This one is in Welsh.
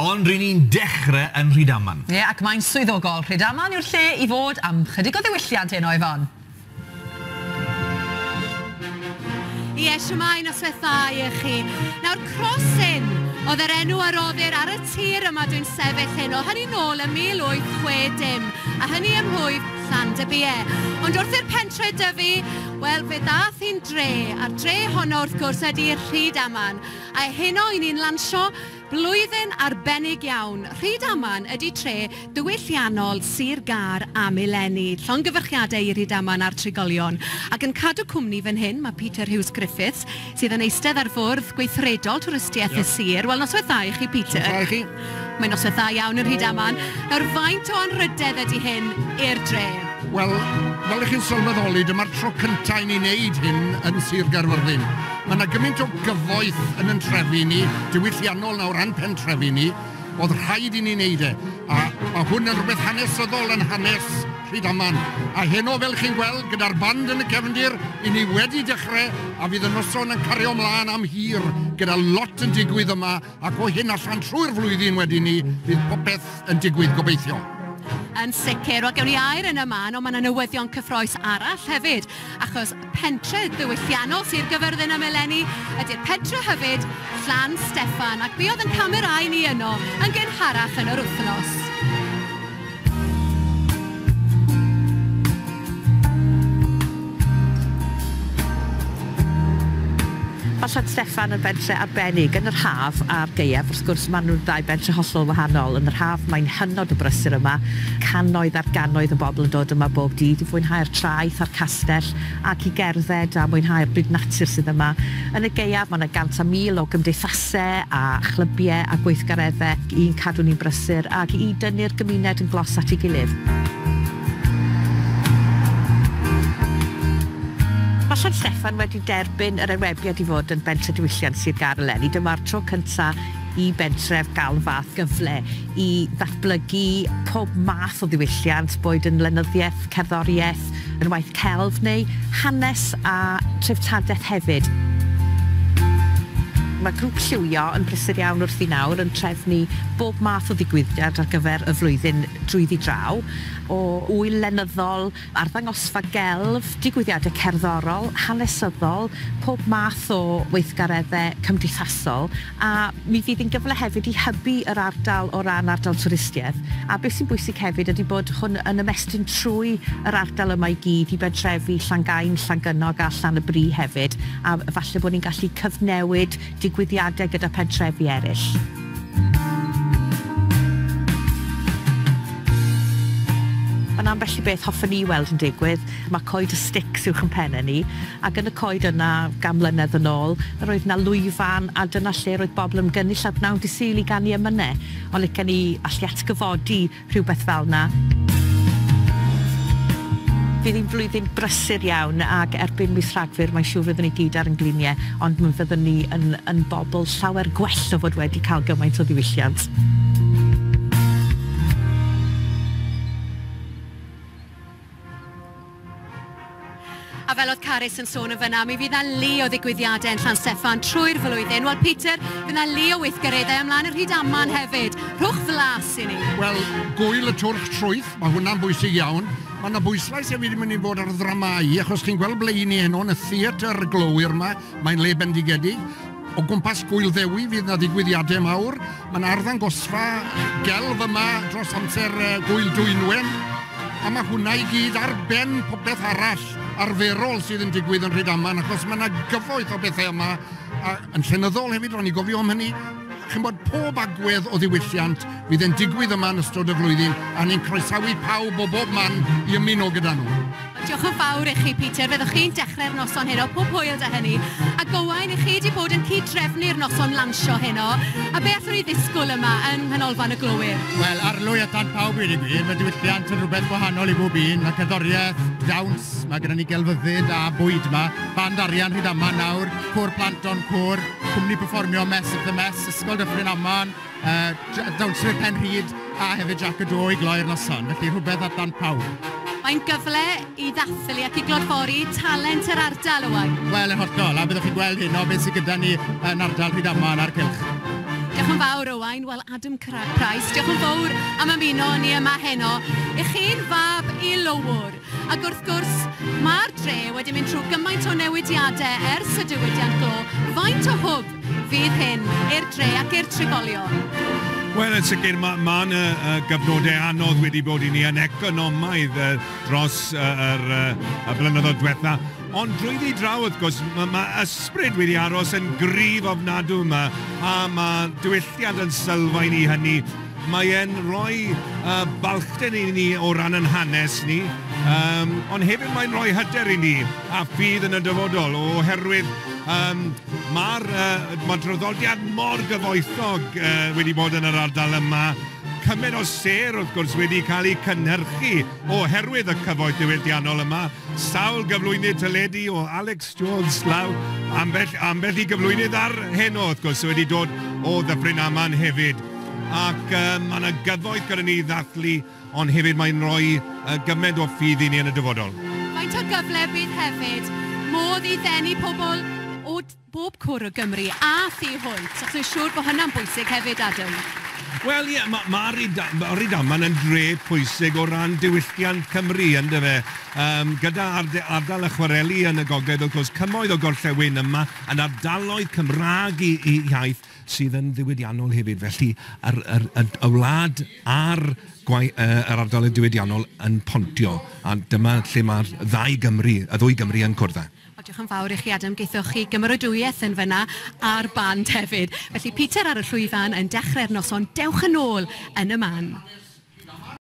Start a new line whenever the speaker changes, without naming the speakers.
ond rydyn ni'n dechrau yn Rhydaman.
Ie, ac mae'n swyddogol. Rhydaman yw'r lle i fod am chydig o ddiwylliant heno, Ifan.
Ie, siwmai noswaithau i chi. Nawr, Crossin oedd yr enw a roddir ar y tir yma dwi'n sefyll heno, hynny nôl y 1860, a hynny ym mhwyf Llandybie. Ond wrth i'r pentre dyfu, wel, fe ddath hi'n dre, a'r dre honno wrth gwrs ydi Rhydaman, a heno i ni'n lansio blwyddyn arbennig iawn. Rhydaman ydi tre diwylliannol Sir Gar a Mileni. Llongyfarchiadau i Rhydaman a'r trigolion. Ac yn cadw cwmni fan hyn, mae Peter Hughes Griffiths, sydd yn eistedd ar fwrdd gweithredol twristiaeth y sir. Wel, noswaithau i chi, Peter.
Noswaithau i chi.
Mae'n noswaithau iawn yn Rhydaman. Nawr, faint o anrydedd ydi hyn i'r dre?
Wel, fel ych chi'n sylweddoli, dyma'r tro cyntaf i ni wneud hyn yn Sir Gaerfyrddin. Mae yna gymaint o gyfoeth yn yn trefi ni, diwylliannol nawr yn pen trefi ni, oedd rhaid i ni wneud e. A hwn yn rhywbeth hanesyddol yn hanes Rhydaman. A heno, fel chi'n gweld, gyda'r band yn y cefndir, i ni wedi dechrau, a fydd y noson yn cario ymlaen am hir, gyda lot yn digwydd yma, ac o hyn allan trwy'r flwyddyn wedi ni, fydd popeth yn digwydd gobeithio.
Yn sicr, wel gewn ni air yn y man, ond mae yna newyddion cyffroes arall hefyd, achos pentre diwylliannol Sir Gaerfyrddin a Mileni ydy'r pentre hefyd Llan Steffan, ac mi oedd yn camerau ni yno yn gynharach yn yr wythnos.
Llan Steffan yn bentre arbennig yn yr haf a'r gaeaf. Wrth gwrs, maen nhw'n ddau bentre hollol wahanol. Yn yr haf, mae'n hynod o brysur yma. Cannoedd ar gannoedd o bobl yn dod yma bob dydd i fwynhau'r traeth a'r castell ac i gerdded a mwynhau'r byd natur sydd yma. Yn y gaeaf, mae yna 100,000 o gymdeithasau a chlybiau a gweithgareddau i'n cadw ni'n brysur ac i dynnu'r gymuned yn glos at ei gilydd. Mae Llan Steffan wedi derbyn yr enwebiad i fod yn bentre diwylliant Sir Gar a Mileni. Dyma'r tro cyntaf i bentref gael fath gyfle i ddatblygu pob math o ddiwylliant, boed yn lenyddiaeth, cerddoriaeth, yn waith celf neu hanes a treftadaeth hefyd. Mae grŵp lliwio yn brysur iawn wrth i nawr yn trefnu bob math o ddigwyddiad ar gyfer y flwyddyn drwyddi draw, o wyl lenyddol, arddangosfa gelf, digwyddiadau cerddorol, hanesyddol, pob math o weithgareddau cymdeithasol, a mi fydd yn gyfle hefyd i hybu yr ardal o ran ardal twristiaeth. A beth sy'n bwysig hefyd ydy bod hwn yn ymestyn trwy yr ardal yma i gyd i bentrefi Llangain, Llangynog a Llanybri hefyd, a falle bod ni'n gallu cyfnewid digwyddiadau gyda pentrefi eraill. Mae'n ambell i beth hoffwn ni weld yn digwydd. Mae coed y sticks uwch yn pennau ni, ac yn y coed yna, gan mlynedd yn ôl, roedd yna lwyfan, a dyna lle roedd bobl yn gynnull adnawn disul i ganu emynau, ond licen ni allu atgyfodi rhywbeth fel yna. Bydd hi'n flwyddyn brysur iawn, ac erbyn mis Rhagfyr mae'n siŵr fyddwn ni gyd ar yngluniau, ond mi fyddwn ni yn bobl llawer gwell o fod wedi cael gymaint o ddiwylliant.
A fel oedd Carys yn sôn yn fyna, mi fydd na le o ddigwyddiadau yn Llan Steffan trwy'r flwyddyn. Wel, Peter, fydd na le o weithgareddau ymlaen y Rhydaman hefyd. Rhwch flas i ni. Wel,
gwyl y twrch trwyth, mae hwnna'n bwysig iawn. Mae yna bwyslais hefyd yn mynd i fod ar ddramau, achos chi'n gweld bleuni heno yn y theatr glowyr yma, mae'n le bendigedig. O gwmpas Gwyl Ddewi fydd na ddigwyddiadau mawr. Mae yna arddangosfa gelf yma dros amser Gwyl Dwynwen. A mae hwnna i gyd ar ben popeth arall arferol sydd yn digwydd yn Rhydaman, achos mae yna gyfoeth o bethau yma. A yn llenyddol hefyd, ro'n i gofio am hynny, chi'n bod pob agwedd o ddiwylliant fydd yn digwydd yma yn ystod y flwyddyn, a ni'n croesawu pawb o bob man i ymuno gyda nhw.
Diolch yn fawr i chi, Peter. Fyddwch chi'n dechrau'r noson heno, pob hwyl dy hynny. A Gowain, i chi wedi bod yn cyd-drefnu'r noson lansio heno. A be allwn ni ddisgwyl yma yn Nghanolfan y Glowyr?
Wel, arlwy atan pawb wedi gwir, mae diwylliant yn rhywbeth gwahanol i bob un. Mae cerddoriaeth, dawns, mae gyda ni gelfyddyd a bwyd yma. Band arian Rhydaman nawr, cwr Planton, cwr, cwmni perfformio Mess of the Mess, ysgol Dyffryn Aman, dawnswyr Penrhyd a hefyd Jack y Do i gloi'r noson. Felly rhywbeth atan pawb.
Mae'n gyfle i ddathlu ac i glodfori talent yr ardal owain.
Wel, yn hollol, a byddwch chi'n gweld hyn o beth sydd gyda ni yn ardal Rhydaman a'r cylch.
Diolch yn fawr Owain, wel Adam Price, diolch yn fawr am ymuno ni yma heno. I chi'n fab I lywr. Ac wrth gwrs, mae'r dre wedi mynd trwy gymaint o newidiadau ers y diwydiant glo. Faint o hwb fydd hyn i'r dre ac i'r trigolion?
Wel, yn sicr, mae'n gyfnodau anodd wedi bod I ni yn economaidd dros y blynyddoedd diwetha. Ond drwyddi draw, wrth gwrs, mae ysbryd wedi aros yn gryf ofnadw yma, a mae diwylliant yn sylfaen I hynny. Mae e'n rhoi balchden I ni o ran yn hanes ni, ond hefyd mae'n rhoi hyder I ni a ffydd yn y dyfodol, oherwydd mae'r traddodiad mor gyfoethog wedi bod yn yr ardal yma. Cymaint o ser, wrth gwrs, wedi cael ei cynhyrchu oherwydd y cyfoeth diwydiannol yma. Sawl gyflwynydd teledu o Alex Jones law, ambell I gyflwynydd ar Heno, wrth gwrs, wedi dod o Rhydaman hefyd. Ac mae yna gyfoeth gyda ni ddathlu, ond hefyd mae'n rhoi gymaint o ffydd I ni yn y dyfodol.
Faint o gyfle bydd hefyd modd I ddenu pobl o bob cwr o Gymru a thu hwynt, ac dwi'n siŵr bod hynna'n bwysig hefyd, Adam.
Wel, ie, mae Rhydaman yn dre pwysig o ran diwylliant Cymru, ynddo fe. Gyda ardal y chwareli yn y gogledd, wrth gwrs, cymoedd o gorllewin yma yn ardaloedd Cymraeg I iaith sydd yn ddiwydiannol hefyd. Felly, y wlad a'r ardal diwydiannol yn pontio. A dyma lle mae'r ddwy Gymru yn cwrdd.
Diolch yn fawr I chi Adam, geithoch chi gymeradwyaeth yn fyna a'r band hefyd. Felly Peter ar y llwyfan yn dechrau'r noson, dewch yn ôl yn y man.